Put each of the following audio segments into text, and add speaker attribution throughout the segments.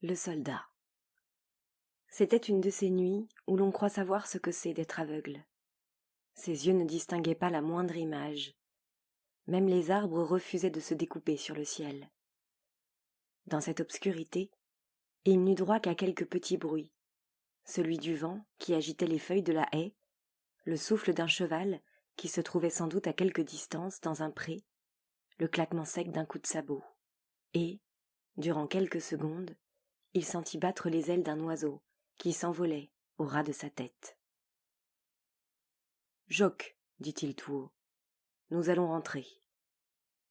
Speaker 1: Le soldat. C'était une de ces nuits où l'on croit savoir ce que c'est d'être aveugle. Ses yeux ne distinguaient pas la moindre image. Même les arbres refusaient de se découper sur le ciel. Dans cette obscurité, il n'eut droit qu'à quelques petits bruits. Celui du vent qui agitait les feuilles de la haie, le souffle d'un cheval qui se trouvait sans doute à quelque distance dans un pré, le claquement sec d'un coup de sabot. Et, durant quelques secondes, il sentit battre les ailes d'un oiseau qui s'envolait au ras de sa tête. « Jock, dit-il tout haut, nous allons rentrer. »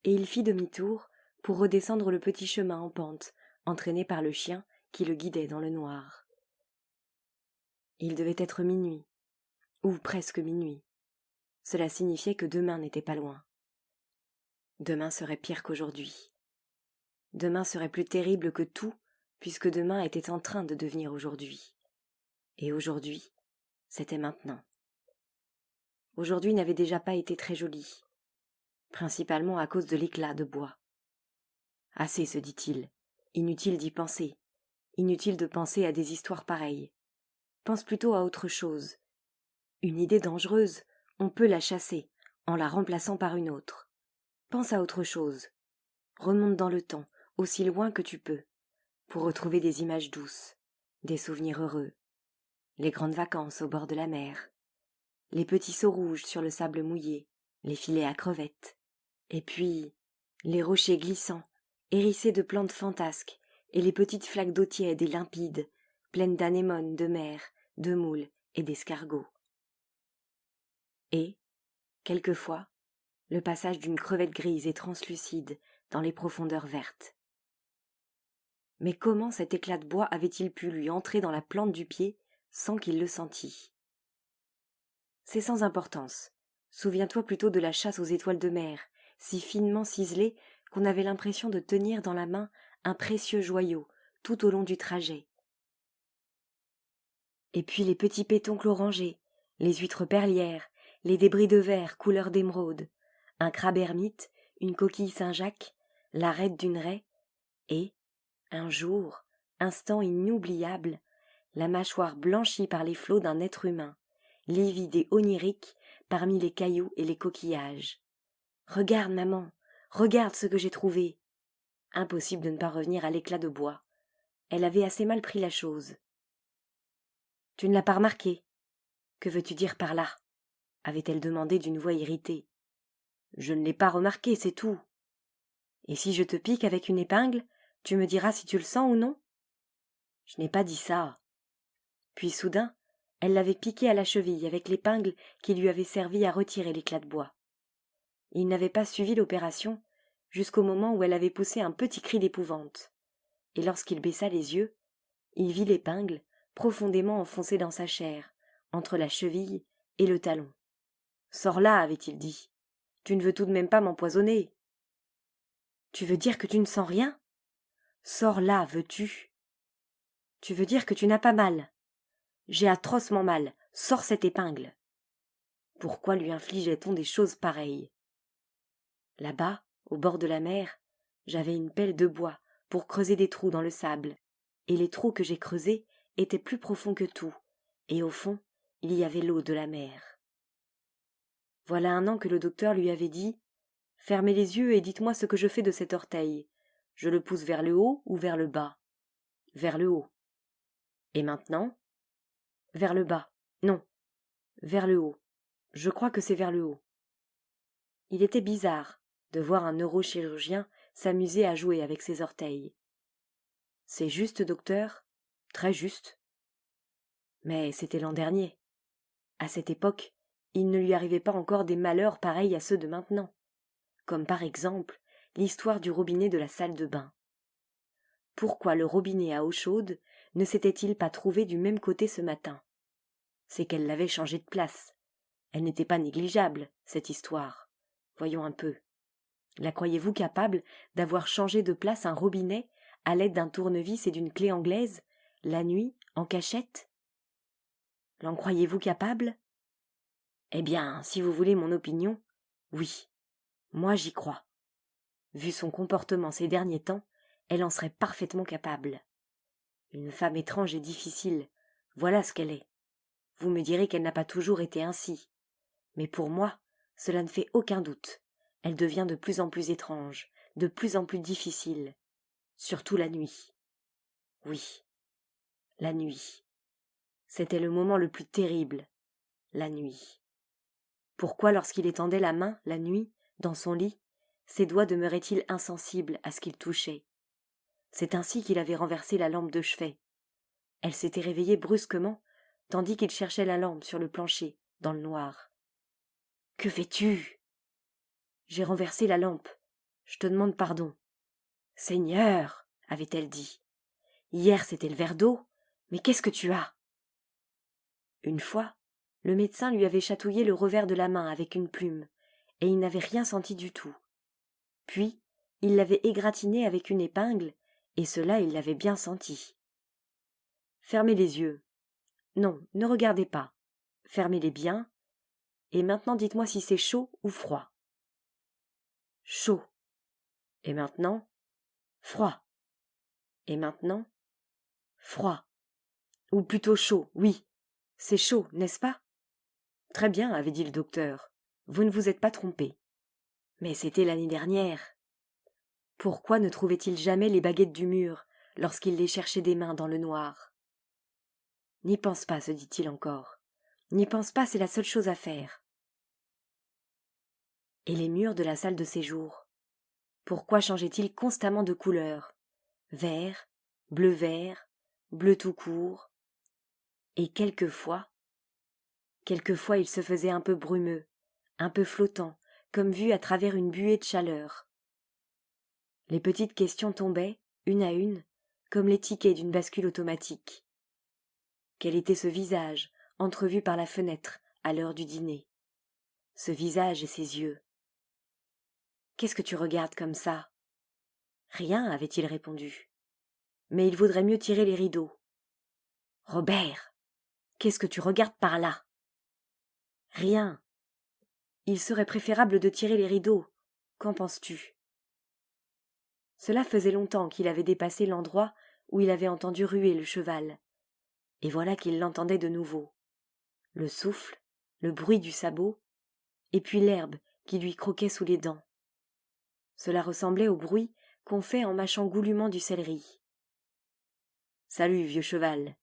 Speaker 1: Et il fit demi-tour pour redescendre le petit chemin en pente, entraîné par le chien qui le guidait dans le noir. Il devait être minuit, ou presque minuit. Cela signifiait que demain n'était pas loin. Demain serait pire qu'aujourd'hui. Demain serait plus terrible que tout, puisque demain était en train de devenir aujourd'hui. Et aujourd'hui, c'était maintenant. Aujourd'hui n'avait déjà pas été très joli, principalement à cause de l'éclat de bois. Assez, se dit-il, inutile d'y penser, inutile de penser à des histoires pareilles. Pense plutôt à autre chose. Une idée dangereuse, on peut la chasser, en la remplaçant par une autre. Pense à autre chose. Remonte dans le temps, aussi loin que tu peux, pour retrouver des images douces, des souvenirs heureux, les grandes vacances au bord de la mer, les petits seaux rouges sur le sable mouillé, les filets à crevettes, et puis les rochers glissants, hérissés de plantes fantasques, et les petites flaques d'eau tiède et limpide, pleines d'anémones de mer, de moules et d'escargots. Et, quelquefois, le passage d'une crevette grise et translucide dans les profondeurs vertes. Mais comment cet éclat de bois avait-il pu lui entrer dans la plante du pied sans qu'il le sentît ? C'est sans importance. Souviens-toi plutôt de la chasse aux étoiles de mer, si finement ciselée qu'on avait l'impression de tenir dans la main un précieux joyau tout au long du trajet. Et puis les petits pétoncles orangés, les huîtres perlières, les débris de verre couleur d'émeraude, un crabe ermite, une coquille Saint-Jacques, l'arête d'une raie, et, un jour, instant inoubliable, la mâchoire blanchie par les flots d'un être humain, livide et onirique parmi les cailloux et les coquillages. « Regarde, maman, regarde ce que j'ai trouvé !» Impossible de ne pas revenir à l'éclat de bois. Elle avait assez mal pris la chose. « Tu ne l'as pas remarqué ? Que veux-tu dire par là ?» avait-elle demandé d'une voix irritée. « Je ne l'ai pas remarqué, c'est tout. » « Et si je te pique avec une épingle, tu me diras si tu le sens ou non ? » « Je n'ai pas dit ça. » Puis soudain, elle l'avait piqué à la cheville avec l'épingle qui lui avait servi à retirer l'éclat de bois. Il n'avait pas suivi l'opération jusqu'au moment où elle avait poussé un petit cri d'épouvante. Et lorsqu'il baissa les yeux, il vit l'épingle profondément enfoncée dans sa chair, entre la cheville et le talon. « Sors là, avait-il dit. Tu ne veux tout de même pas m'empoisonner. »« Tu veux dire que tu ne sens rien ? Sors là, veux-tu ? Tu veux dire que tu n'as pas mal ? J'ai atrocement mal. Sors cette épingle. » Pourquoi lui infligeait-on des choses pareilles ? Là-bas, au bord de la mer, j'avais une pelle de bois pour creuser des trous dans le sable, et les trous que j'ai creusés étaient plus profonds que tout, et au fond, il y avait l'eau de la mer. Voilà 1 an que le docteur lui avait dit « Fermez les yeux et dites-moi ce que je fais de cet orteil. Je le pousse vers le haut ou vers le bas ? » Vers le haut. Et maintenant ? Vers le bas. Non, vers le haut. Je crois que c'est vers le haut. Il était bizarre de voir un neurochirurgien s'amuser à jouer avec ses orteils. « C'est juste, docteur ? Très juste. » Mais c'était l'an dernier. À cette époque, il ne lui arrivait pas encore des malheurs pareils à ceux de maintenant, comme par exemple l'histoire du robinet de la salle de bain. Pourquoi le robinet à eau chaude ne s'était-il pas trouvé du même côté ce matin ? C'est qu'elle l'avait changé de place. Elle n'était pas négligeable, cette histoire. Voyons un peu. La croyez-vous capable d'avoir changé de place un robinet à l'aide d'un tournevis et d'une clé anglaise, la nuit, en cachette ? L'en croyez-vous capable ? Eh bien, si vous voulez mon opinion, oui, moi j'y crois. Vu son comportement ces derniers temps, elle en serait parfaitement capable. Une femme étrange et difficile, voilà ce qu'elle est. Vous me direz qu'elle n'a pas toujours été ainsi. Mais pour moi, cela ne fait aucun doute. Elle devient de plus en plus étrange, de plus en plus difficile. Surtout la nuit. Oui, la nuit. C'était le moment le plus terrible, la nuit. Pourquoi, lorsqu'il étendait la main, la nuit, dans son lit, ses doigts demeuraient-ils insensibles à ce qu'il touchait? C'est ainsi qu'il avait renversé la lampe de chevet. Elle s'était réveillée brusquement, tandis qu'il cherchait la lampe sur le plancher, dans le noir. « Que fais-tu » ? J'ai renversé la lampe. Je te demande pardon. Seigneur, avait-elle dit. Hier c'était le verre d'eau, mais qu'est-ce que tu as ? Une fois, le médecin lui avait chatouillé le revers de la main avec une plume, et il n'avait rien senti du tout. Puis, il l'avait égratigné avec une épingle, et cela il l'avait bien senti. Fermez les yeux. Non, ne regardez pas. Fermez-les bien, et maintenant dites-moi si c'est chaud ou froid. Chaud. Et maintenant, froid. Et maintenant, froid. Ou plutôt chaud, oui. C'est chaud, n'est-ce pas ? Très bien, avait dit le docteur. Vous ne vous êtes pas trompé. Mais c'était l'année dernière. Pourquoi ne trouvait-il jamais les baguettes du mur lorsqu'il les cherchait des mains dans le noir ? N'y pense pas, se dit-il encore. N'y pense pas, c'est la seule chose à faire. Et les murs de la salle de séjour ? Pourquoi changeait-il constamment de couleur ? Vert, bleu-vert, bleu tout court. Et quelquefois il se faisait un peu brumeux, un peu flottant, comme vu à travers une buée de chaleur. Les petites questions tombaient, une à une, comme les tickets d'une bascule automatique. Quel était ce visage, entrevu par la fenêtre, à l'heure du dîner ? Ce visage et ses yeux. « Qu'est-ce que tu regardes comme ça ?»« Rien, avait-il répondu. Mais il vaudrait mieux tirer les rideaux. »« Robert, qu'est-ce que tu regardes par là ?»« Rien. Il serait préférable de tirer les rideaux. Qu'en penses-tu » Cela faisait longtemps qu'il avait dépassé l'endroit où il avait entendu ruer le cheval. Et voilà qu'il l'entendait de nouveau. Le souffle, le bruit du sabot, et puis l'herbe qui lui croquait sous les dents. Cela ressemblait au bruit qu'on fait en mâchant goulûment du céleri. « Salut, vieux cheval !»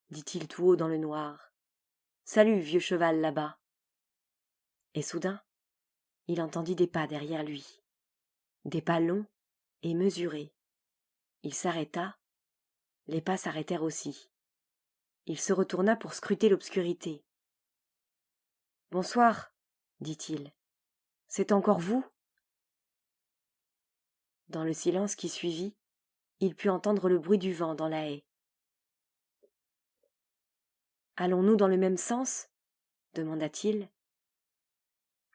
Speaker 1: dit-il tout haut dans le noir. « Salut, vieux cheval, là-bas !» Et soudain, il entendit des pas derrière lui. Des pas longs et mesurés. Il s'arrêta, les pas s'arrêtèrent aussi. Il se retourna pour scruter l'obscurité. « Bonsoir, » dit-il. « C'est encore vous ?» Dans le silence qui suivit, il put entendre le bruit du vent dans la haie. « Allons-nous dans le même sens ?» demanda-t-il.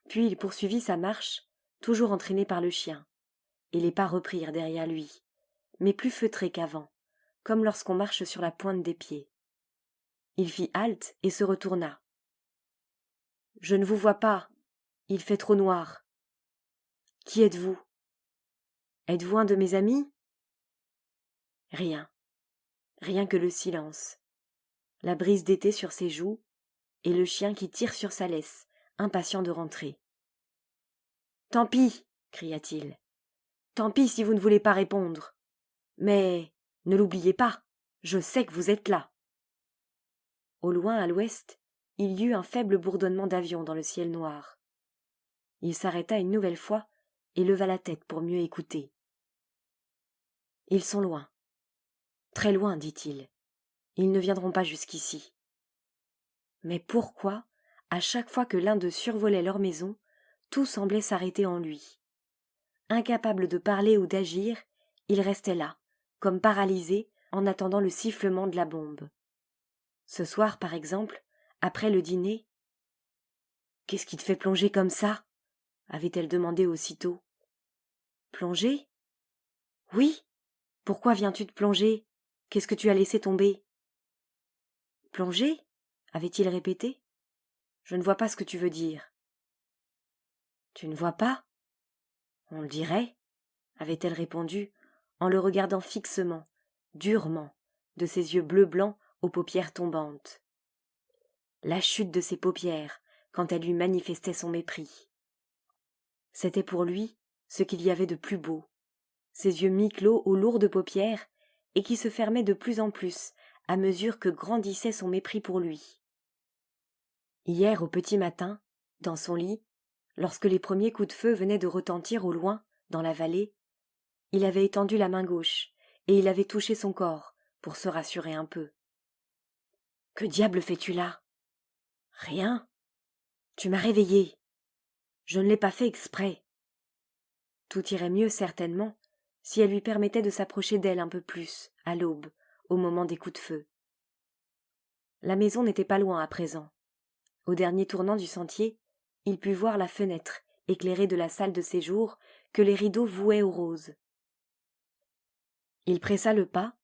Speaker 1: Puis il poursuivit sa marche, toujours entraîné par le chien, et les pas reprirent derrière lui, mais plus feutrés qu'avant, comme lorsqu'on marche sur la pointe des pieds. Il fit halte et se retourna. « Je ne vous vois pas, il fait trop noir. Qui êtes-vous ? Êtes-vous un de mes amis ? » Rien, rien que le silence, la brise d'été sur ses joues, et le chien qui tire sur sa laisse, impatient de rentrer. « Tant pis !» cria-t-il. « Tant pis si vous ne voulez pas répondre. Mais ne l'oubliez pas, je sais que vous êtes là. » Au loin, à l'ouest, il y eut un faible bourdonnement d'avion dans le ciel noir. Il s'arrêta une nouvelle fois et leva la tête pour mieux écouter. « Ils sont loin. Très loin, dit-il. Ils ne viendront pas jusqu'ici. » Mais pourquoi, à chaque fois que l'un d'eux survolait leur maison, tout semblait s'arrêter en lui ? Incapable de parler ou d'agir, il restait là, comme paralysé, en attendant le sifflement de la bombe. Ce soir, par exemple, après le dîner, « Qu'est-ce qui te fait plonger comme ça ?» avait-elle demandé aussitôt. « Plonger ? Oui. Pourquoi viens-tu te plonger ? Qu'est-ce que tu as laissé tomber ? » Plonger ? avait-il répété. Je ne vois pas ce que tu veux dire. Tu ne vois pas ? On le dirait, avait-elle répondu, en le regardant fixement, durement, de ses yeux bleu-blanc aux paupières tombantes. La chute de ses paupières quand elle lui manifestait son mépris. C'était pour lui ce qu'il y avait de plus beau, ses yeux mi-clos aux lourdes paupières et qui se fermaient de plus en plus à mesure que grandissait son mépris pour lui. Hier au petit matin, dans son lit, lorsque les premiers coups de feu venaient de retentir au loin, dans la vallée, il avait étendu la main gauche et il avait touché son corps pour se rassurer un peu. « Que diable fais-tu là ?»« Rien. Tu m'as réveillé. Je ne l'ai pas fait exprès. » Tout irait mieux certainement si elle lui permettait de s'approcher d'elle un peu plus, à l'aube, au moment des coups de feu. La maison n'était pas loin à présent. Au dernier tournant du sentier, il put voir la fenêtre éclairée de la salle de séjour que les rideaux vouaient aux roses. Il pressa le pas,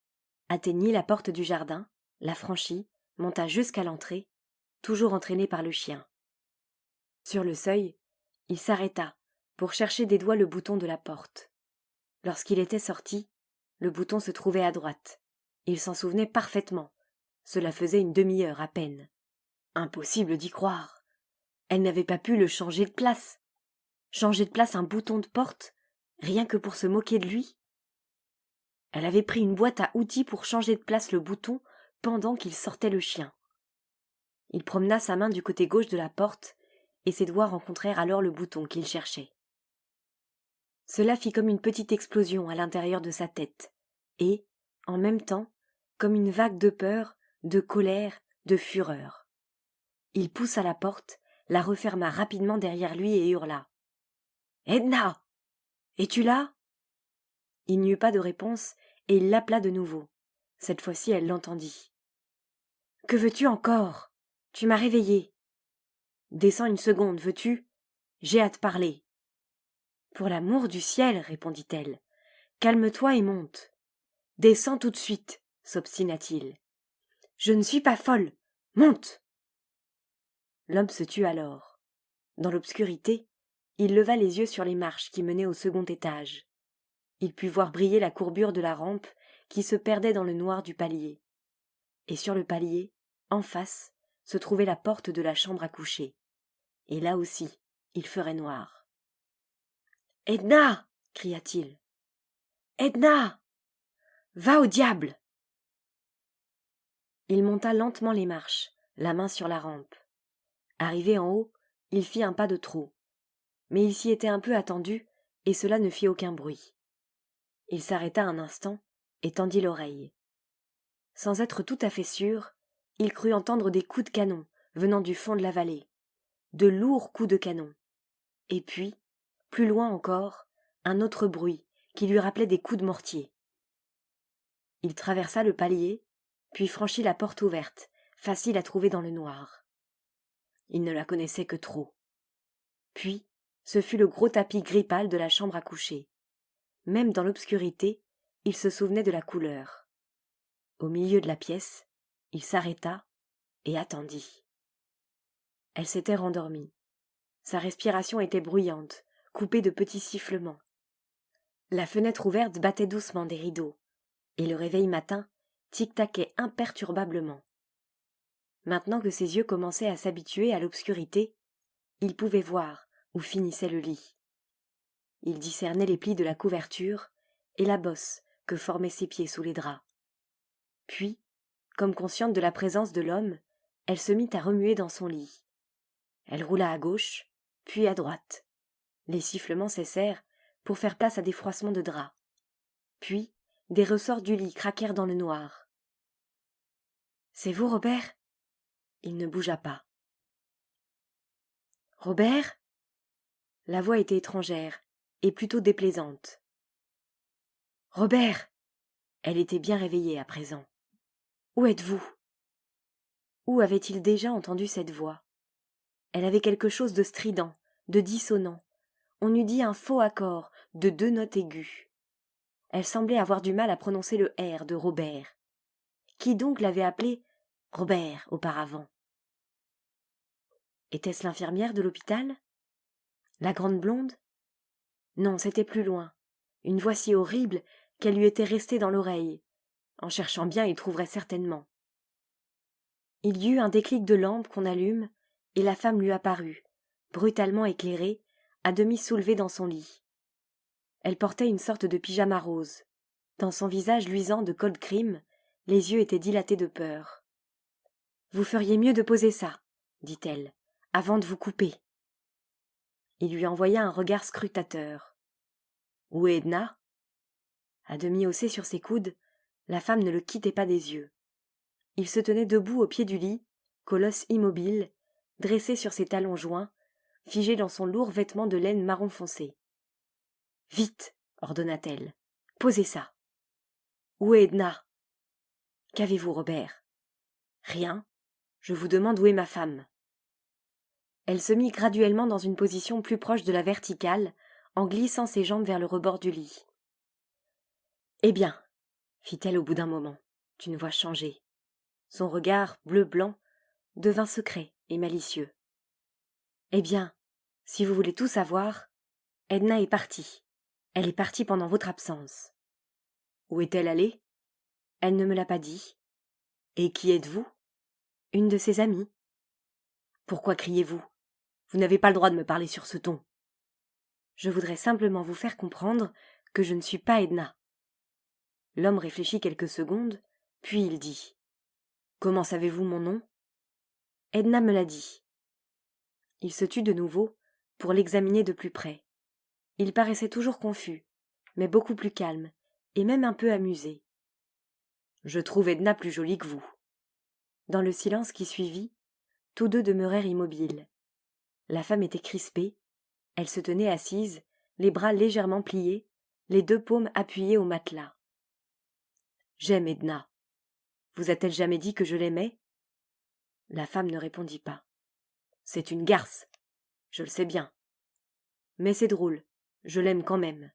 Speaker 1: atteignit la porte du jardin, la franchit, monta jusqu'à l'entrée, toujours entraîné par le chien. Sur le seuil, il s'arrêta pour chercher des doigts le bouton de la porte. Lorsqu'il était sorti, le bouton se trouvait à droite. Il s'en souvenait parfaitement. Cela faisait une demi-heure à peine. Impossible d'y croire. Elle n'avait pas pu le changer de place. Changer de place un bouton de porte, rien que pour se moquer de lui. Elle avait pris une boîte à outils pour changer de place le bouton pendant qu'il sortait le chien. Il promena sa main du côté gauche de la porte et ses doigts rencontrèrent alors le bouton qu'il cherchait. Cela fit comme une petite explosion à l'intérieur de sa tête, et, en même temps, comme une vague de peur, de colère, de fureur. Il poussa la porte, la referma rapidement derrière lui et hurla. « Edna! Es-tu là ?» Il n'y eut pas de réponse, et il l'appela de nouveau. Cette fois-ci, elle l'entendit. « Que veux-tu encore ? Tu m'as réveillée. »« Descends une seconde, veux-tu ? J'ai à te parler. » « Pour l'amour du ciel, répondit-elle. Calme-toi et monte. »« Descends tout de suite, s'obstina-t-il. »« Je ne suis pas folle. Monte !» L'homme se tut alors. Dans l'obscurité, il leva les yeux sur les marches qui menaient au second étage. Il put voir briller la courbure de la rampe qui se perdait dans le noir du palier. Et sur le palier, en face, se trouvait la porte de la chambre à coucher. Et là aussi, il ferait noir. « Edna !» cria-t-il. « Edna ! Va au diable !» Il monta lentement les marches, la main sur la rampe. Arrivé en haut, il fit un pas de trop. Mais il s'y était un peu attendu, et cela ne fit aucun bruit. Il s'arrêta un instant et tendit l'oreille. Sans être tout à fait sûr, il crut entendre des coups de canon venant du fond de la vallée. De lourds coups de canon. Et puis, plus loin encore, un autre bruit qui lui rappelait des coups de mortier. Il traversa le palier, puis franchit la porte ouverte, facile à trouver dans le noir. Il ne la connaissait que trop. Puis, ce fut le gros tapis gris pâle de la chambre à coucher. Même dans l'obscurité, il se souvenait de la couleur. Au milieu de la pièce, il s'arrêta et attendit. Elle s'était rendormie. Sa respiration était bruyante, coupée de petits sifflements. La fenêtre ouverte battait doucement des rideaux, et le réveil matin tic-taquait imperturbablement. Maintenant que ses yeux commençaient à s'habituer à l'obscurité, il pouvait voir où finissait le lit. Il discernait les plis de la couverture et la bosse que formaient ses pieds sous les draps. Puis, comme consciente de la présence de l'homme, elle se mit à remuer dans son lit. Elle roula à gauche, puis à droite. Les sifflements cessèrent pour faire place à des froissements de draps. Puis, des ressorts du lit craquèrent dans le noir. « C'est vous, Robert ?» Il ne bougea pas. « Robert ?» La voix était étrangère et plutôt déplaisante. « Robert !» Elle était bien réveillée à présent. « Où êtes-vous » Où avait-il déjà entendu cette voix ? Elle avait quelque chose de strident, de dissonant. On eût dit un faux accord de 2 notes aiguës. Elle semblait avoir du mal à prononcer le R de Robert. Qui donc l'avait appelé Robert auparavant ? Était-ce l'infirmière de l'hôpital ? La grande blonde ? Non, c'était plus loin. Une voix si horrible qu'elle lui était restée dans l'oreille. En cherchant bien, il trouverait certainement. Il y eut un déclic de lampe qu'on allume, et la femme lui apparut, brutalement éclairée, à demi soulevée dans son lit. Elle portait une sorte de pyjama rose. Dans son visage luisant de cold cream, les yeux étaient dilatés de peur. « Vous feriez mieux de poser ça, » dit-elle, « avant de vous couper. » Il lui envoya un regard scrutateur. « Où est Edna ?» À demi haussé sur ses coudes, la femme ne le quittait pas des yeux. Il se tenait debout au pied du lit, colosse immobile, dressé sur ses talons joints, figé dans son lourd vêtement de laine marron foncé. « Vite !» ordonna-t-elle. « Posez ça. »« Où est Edna ?»« Qu'avez-vous, Robert ?»« Rien. Je vous demande où est ma femme. » Elle se mit graduellement dans une position plus proche de la verticale, en glissant ses jambes vers le rebord du lit. « Eh bien, fit-elle au bout d'un moment, d'une voix changée. Son regard, bleu-blanc, devint secret et malicieux. « Eh bien, si vous voulez tout savoir, Edna est partie. Elle est partie pendant votre absence. »« Où est-elle allée ?»« Elle ne me l'a pas dit. »« Et qui êtes-vous ?»« Une de ses amies. »« Pourquoi criez-vous ? Vous n'avez pas le droit de me parler sur ce ton. »« Je voudrais simplement vous faire comprendre que je ne suis pas Edna. » L'homme réfléchit quelques secondes, puis il dit. « Comment savez-vous mon nom ?»« Edna me l'a dit. » Il se tut de nouveau pour l'examiner de plus près. Il paraissait toujours confus, mais beaucoup plus calme, et même un peu amusé. « Je trouve Edna plus jolie que vous. » Dans le silence qui suivit, tous deux demeurèrent immobiles. La femme était crispée, elle se tenait assise, les bras légèrement pliés, les deux paumes appuyées au matelas. « J'aime Edna. Vous a-t-elle jamais dit que je l'aimais ?» La femme ne répondit pas. « C'est une garce, je le sais bien. Mais c'est drôle, je l'aime quand même. »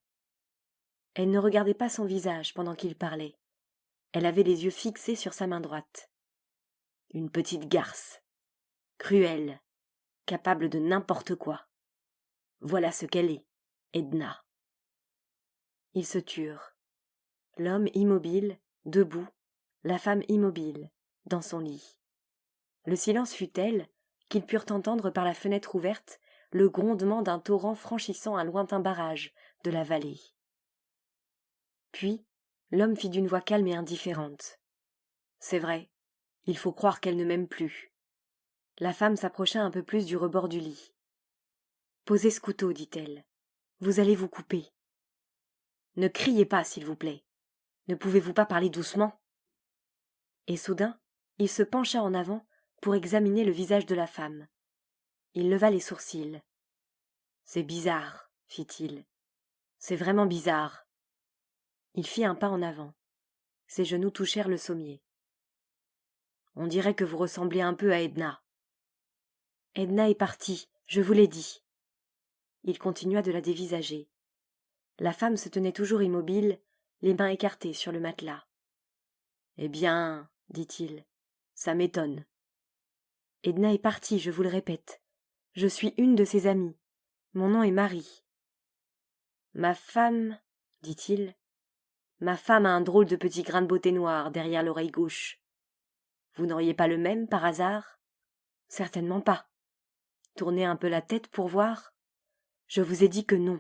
Speaker 1: Elle ne regardait pas son visage pendant qu'il parlait. Elle avait les yeux fixés sur sa main droite. Une petite garce, cruelle, capable de n'importe quoi. Voilà ce qu'elle est, Edna. Ils se turent. L'homme immobile, debout, la femme immobile, dans son lit. Le silence fut tel qu'ils purent entendre par la fenêtre ouverte le grondement d'un torrent franchissant un lointain barrage de la vallée. Puis, l'homme fit d'une voix calme et indifférente. « C'est vrai, il faut croire qu'elle ne m'aime plus. » La femme s'approcha un peu plus du rebord du lit. « Posez ce couteau, dit-elle. Vous allez vous couper. »« Ne criez pas, s'il vous plaît. Ne pouvez-vous pas parler doucement ?» Et soudain, il se pencha en avant pour examiner le visage de la femme. Il leva les sourcils. « C'est bizarre, fit-il. C'est vraiment bizarre. » Il fit un pas en avant. Ses genoux touchèrent le sommier. « On dirait que vous ressemblez un peu à Edna. »« Edna est partie, je vous l'ai dit. » Il continua de la dévisager. La femme se tenait toujours immobile, les mains écartées sur le matelas. « Eh bien, dit-il, ça m'étonne. »« Edna est partie, je vous le répète. Je suis une de ses amies. Mon nom est Marie. »« Ma femme, dit-il, ma femme a un drôle de petit grain de beauté noir derrière l'oreille gauche. Vous n'auriez pas le même, par hasard ? Certainement pas. Tournez un peu la tête pour voir. Je vous ai dit que non.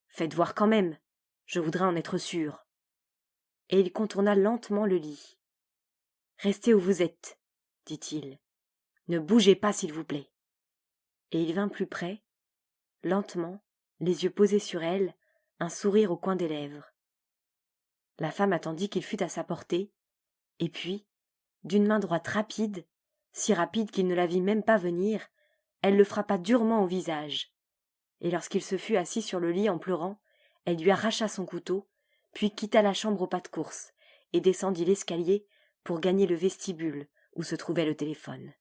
Speaker 1: Faites voir quand même, je voudrais en être sûr. » Et il contourna lentement le lit. « Restez où vous êtes, dit-il. Ne bougez pas, s'il vous plaît. » Et il vint plus près, lentement, les yeux posés sur elle, un sourire au coin des lèvres. La femme attendit qu'il fût à sa portée, et puis, d'une main droite rapide, si rapide qu'il ne la vit même pas venir, elle le frappa durement au visage. Et lorsqu'il se fut assis sur le lit en pleurant, elle lui arracha son couteau, puis quitta la chambre au pas de course, et descendit l'escalier pour gagner le vestibule où se trouvait le téléphone.